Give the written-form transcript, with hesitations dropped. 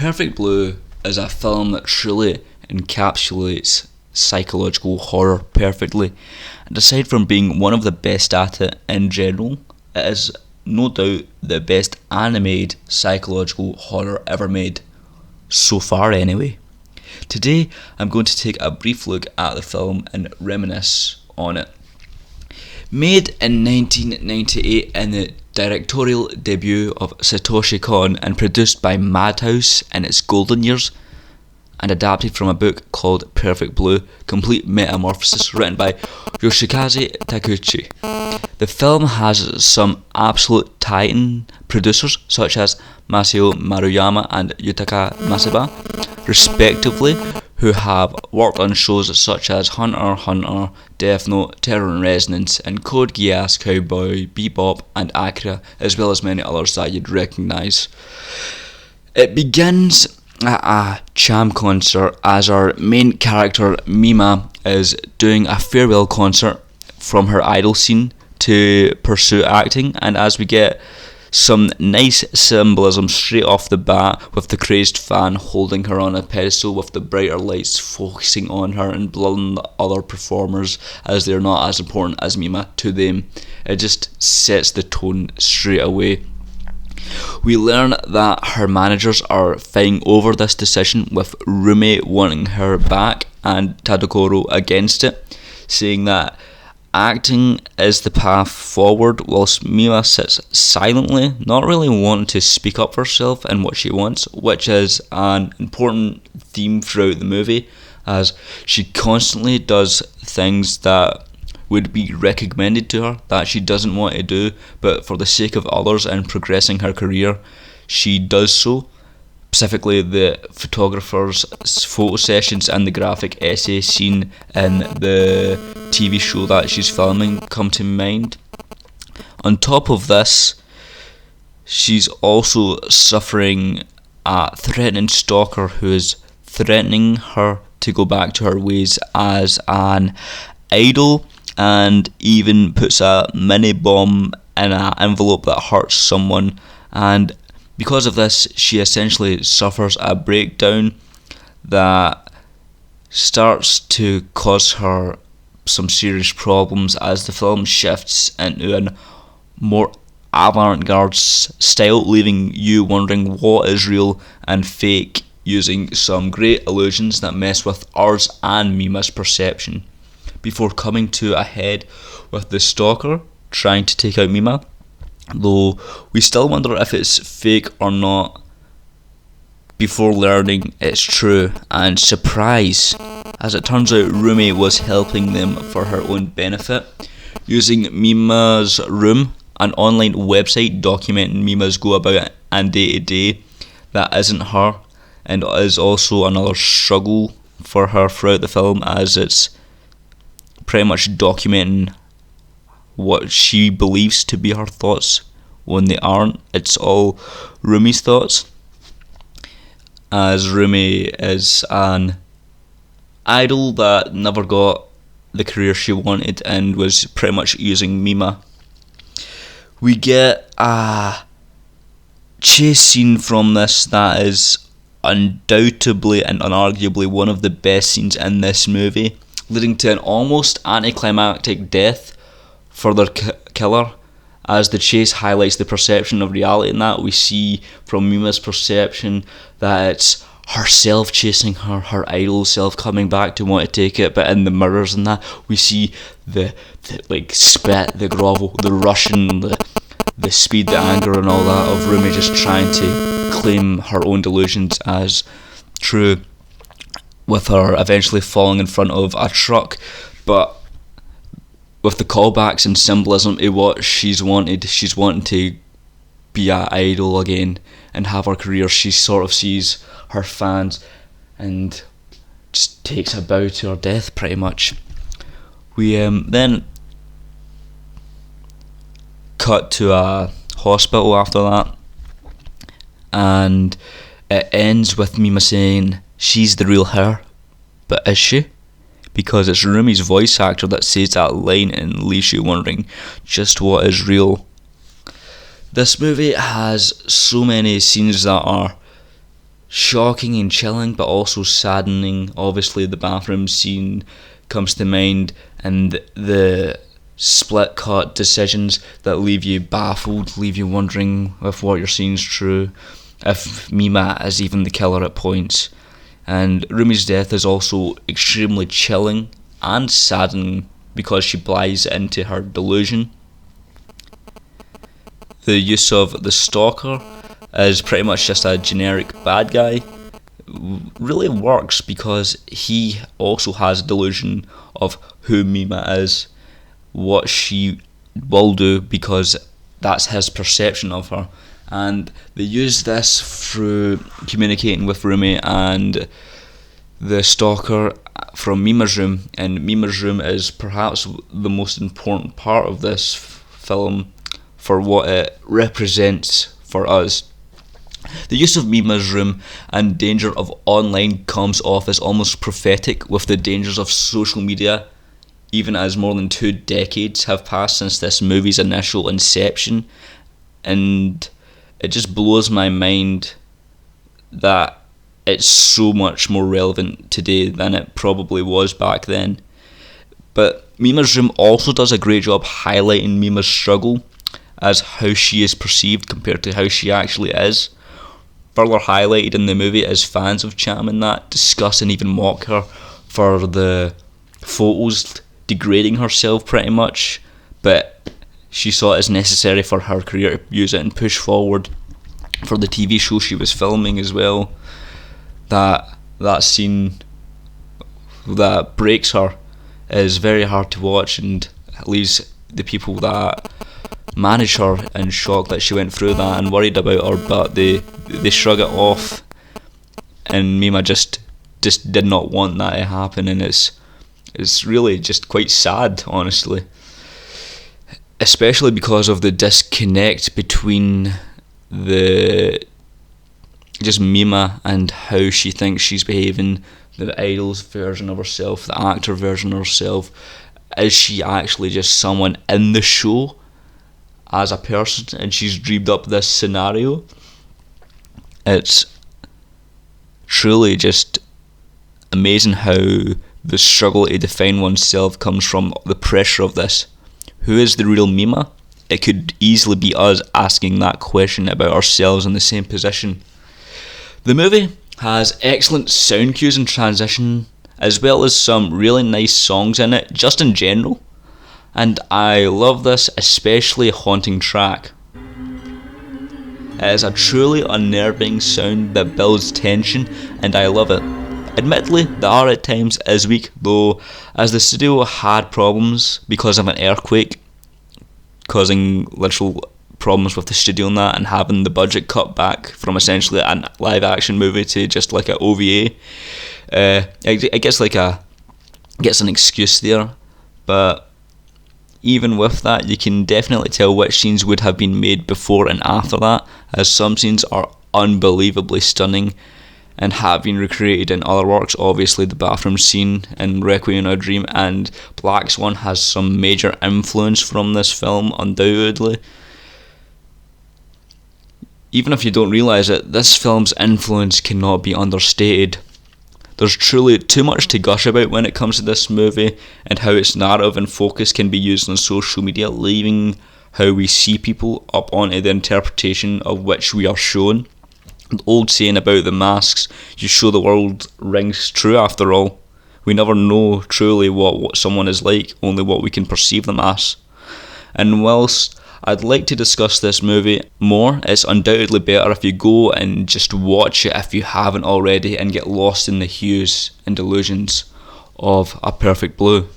Perfect Blue is a film that truly encapsulates psychological horror perfectly, and aside from being one of the best at it in general, it is no doubt the best animated psychological horror ever made, so far anyway. Today I'm going to take a brief look at the film and reminisce on it. Made in 1998 in the directorial debut of Satoshi Kon and produced by Madhouse in its golden years, and adapted from a book called Perfect Blue, Complete Metamorphosis, written by Yoshikaze Takuchi. The film has some absolute titan producers such as Masao Maruyama and Yutaka Masiba, respectively, who have worked on shows such as Hunter x Hunter, Death Note, Terror and Resonance, and Code Geass, Cowboy Bebop, and Akira, as well as many others that you'd recognise. It begins at a Cham concert as our main character Mima is doing a farewell concert from her idol scene to pursue acting, and as we get some nice symbolism straight off the bat with the crazed fan holding her on a pedestal with the brighter lights focusing on her and blurring the other performers as they're not as important as Mima to them. It just sets the tone straight away. We learn that her managers are fighting over this decision, with Rumi wanting her back and Tadokoro against it, saying that acting is the path forward, whilst Mima sits silently, not really wanting to speak up for herself and what she wants, which is an important theme throughout the movie, as she constantly does things that would be recommended to her that she doesn't want to do, but for the sake of others and progressing her career, she does so. Specifically, the photographer's photo sessions and the graphic essay scene in the TV show that she's filming come to mind. On top of this, she's also suffering a threatening stalker who is threatening her to go back to her ways as an idol, and even puts a mini bomb in an envelope that hurts someone, and because of this she essentially suffers a breakdown that starts to cause her some serious problems as the film shifts into a more avant-garde style, leaving you wondering what is real and fake, using some great illusions that mess with ours and Mima's perception, before coming to a head with the stalker trying to take out Mima, though we still wonder if it's fake or not before learning it's true. And surprise, as it turns out Rumi was helping them for her own benefit, using Mima's room, an online website documenting Mima's go about and day to day that isn't her, and is also another struggle for her throughout the film, as it's pretty much documenting what she believes to be her thoughts when they aren't. It's all Rumi's thoughts, as Rumi is an idol that never got the career she wanted and was pretty much using Mima. We get a chase scene from this that is undoubtedly and unarguably one of the best scenes in this movie, leading to an almost anticlimactic death for their killer, as the chase highlights the perception of reality in that we see from Mima's perception that it's herself chasing her idol self coming back to want to take it, but in the mirrors and that we see the like spit, the grovel, the rushing, the speed, the anger and all that of Rumi just trying to claim her own delusions as true, with her eventually falling in front of a truck. But with the callbacks and symbolism to what she's wanting to be an idol again and have her career. She sort of sees her fans and just takes a bow to her death pretty much. We then cut to a hospital after that, and it ends with Mima saying she's the real her, but is she? Because it's Rumi's voice actor that says that line and leaves you wondering just what is real. This movie has so many scenes that are shocking and chilling, but also saddening. Obviously, the bathroom scene comes to mind, and the split cut decisions that leave you baffled, leave you wondering if what you're seeing is true, if Mima is even the killer at points. And Rumi's death is also extremely chilling and saddening because she buys into her delusion. The use of the stalker as pretty much just a generic bad guy really works because he also has a delusion of who Mima is, what she will do, because that's his perception of her. And they use this through communicating with Rumi and the stalker from Mima's room, and Mima's room is perhaps the most important part of this film for what it represents for us. The use of Mima's room and danger of online comes off as almost prophetic with the dangers of social media, even as more than 2 decades have passed since this movie's initial inception. And it just blows my mind that it's so much more relevant today than it probably was back then. But Mima's room also does a great job highlighting Mima's struggle as how she is perceived compared to how she actually is. Further highlighted in the movie is fans of Cham and that discuss and even mock her for the photos degrading herself pretty much, but she saw it as necessary for her career to use it and push forward for the TV show she was filming as well. That scene that breaks her is very hard to watch and leaves the people that manage her in shock that she went through that and worried about her, but they shrug it off, and Mima just did not want that to happen, and it's really just quite sad, honestly, especially because of the disconnect between the just Mima and how she thinks she's behaving, the idol's version of herself, the actor version of herself. Is she actually just someone in the show as a person, and she's dreamed up this scenario? It's truly just amazing how the struggle to define oneself comes from the pressure of this. Who is the real Mima? It could easily be us asking that question about ourselves in the same position. The movie has excellent sound cues and transition, as well as some really nice songs in it, just in general. And I love this especially haunting track. It is a truly unnerving sound that builds tension, and I love it. Admittedly, the art at times is weak, though, as the studio had problems because of an earthquake, causing literal problems with the studio and that, and having the budget cut back from essentially a live action movie to just like an OVA. It gets an excuse there, but even with that, you can definitely tell which scenes would have been made before and after that, as some scenes are unbelievably stunning and have been recreated in other works. Obviously the bathroom scene in Requiem for a Dream and Black Swan has some major influence from this film, undoubtedly. Even if you don't realise it, this film's influence cannot be understated. There's truly too much to gush about when it comes to this movie, and how its narrative and focus can be used on social media, leaving how we see people up onto the interpretation of which we are shown. The old saying about the masks you show the world rings true after all. We never know truly what someone is like, only what we can perceive them as. And whilst I'd like to discuss this movie more, it's undoubtedly better if you go and just watch it if you haven't already and get lost in the hues and delusions of A Perfect Blue.